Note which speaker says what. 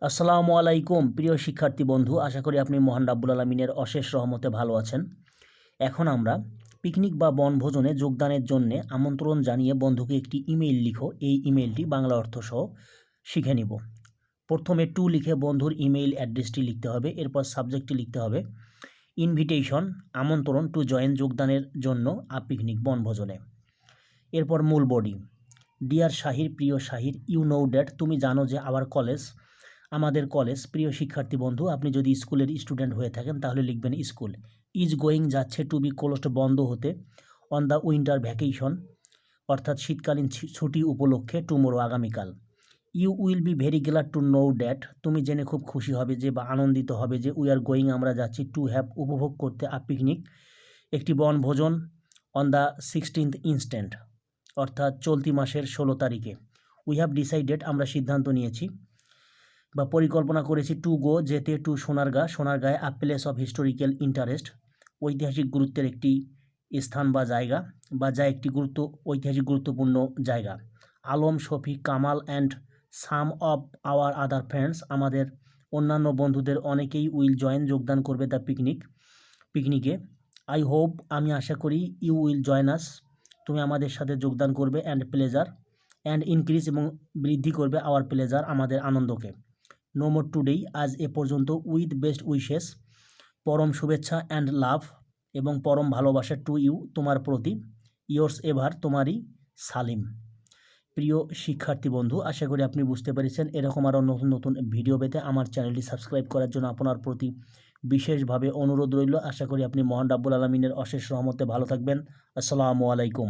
Speaker 1: আসসালামু আলাইকুম প্রিয় শিক্ষার্থী বন্ধু, আশা করি আপনি মহান রাব্বুল আলামিনের অশেষ রহমতে ভালো আছেন। এখন আমরা পিকনিক বা বনভোজনে যোগদানের জন্য আমন্ত্রণ জানিয়ে বন্ধুকে একটি ইমেইল লিখো। এই ইমেইলটি বাংলা অর্থ সহ শিখে নিব। প্রথমে টু লিখে বন্ধুর ইমেইল অ্যাড্রেসটি লিখতে হবে, এরপর সাবজেক্টটি লিখতে হবে ইনভিটেশন, আমন্ত্রণ টু জয়েন, যোগদানের জন্য পিকনিক বনভোজনে। এরপর মূল বডি, ডিয়ার শাহির, প্রিয় শাহির, ইউ নো দ্যাট, তুমি জানো যে আওয়ার কলেজ, আমাদের কলেজ। প্রিয় শিক্ষার্থী বন্ধু, আপনি যদি স্কুলের স্টুডেন্ট হয়ে থাকেন তাহলে লিখবেন স্কুল। ইজ গোয়িং, যাচ্ছে, টু বি ক্লোজড, বন্ধ হতে, অন দ্য উইন্টার ভ্যাকেশন, অর্থাৎ শীতকালীন ছুটি উপলক্ষে, টুমোরো, আগামীকাল। You will be very glad to know that, তুমি জেনে খুব খুশি হবে যে বা আনন্দিত হবে যে, উই আর গোয়িং, আমরা যাচ্ছি, টু হ্যাভ, উপভোগ করতে, পিকনিক, একটি বনভোজন, অন দ্য 16th ইনস্ট্যান্ট, অর্থাৎ চলতি মাসের 16 তারিখে। উই হ্যাভ ডিসাইডেড, আমরা সিদ্ধান্ত নিয়েছি বা পরিকল্পনা করেছি, টু গো, যেতে, টু সোনারগাঁ, সোনারগাঁয়ে, প্লেস অফ হিস্টোরিক্যাল ইন্টারেস্ট, ঐতিহাসিক গুরুত্বের একটি স্থান বা জায়গা, বা যা একটি ঐতিহাসিক গুরুত্বপূর্ণ জায়গা। Alam, Shafiq, Kamal and some of our other friends, আমাদের অন্যান্য বন্ধুদের অনেকেই উইল জয়েন, যোগদান করবে দ্য পিকনিকে। আই হোপ, আমি আশা করি, ইউ উইল জয়েন আস, তুমি আমাদের সাথে যোগদান করবে, অ্যান্ড ইনক্রিজ, এবং বৃদ্ধি করবে, আওয়ার প্লেজার, আমাদের আনন্দকে। নো মোর টুডেই, আজ এ পর্যন্ত, উইথ বেস্ট উইশেস, পরম শুভেচ্ছা, অ্যান্ড লাভ, এবং পরম ভালোবাসা, টু ইউ, তোমার প্রতি, ইয়োর্স এভার, তোমারই সালিম। প্রিয় শিক্ষার্থী বন্ধু, আশা করি আপনি বুঝতে পেরেছেন। এরকম আরও নতুন নতুন ভিডিও পেতে আমার চ্যানেলটি সাবস্ক্রাইব করার জন্য আপনার প্রতি বিশেষভাবে অনুরোধ রইল। আশা করি আপনি মহান রাব্বুল আলামিনের অশেষ রহমতে ভালো থাকবেন। আসসালামু আলাইকুম।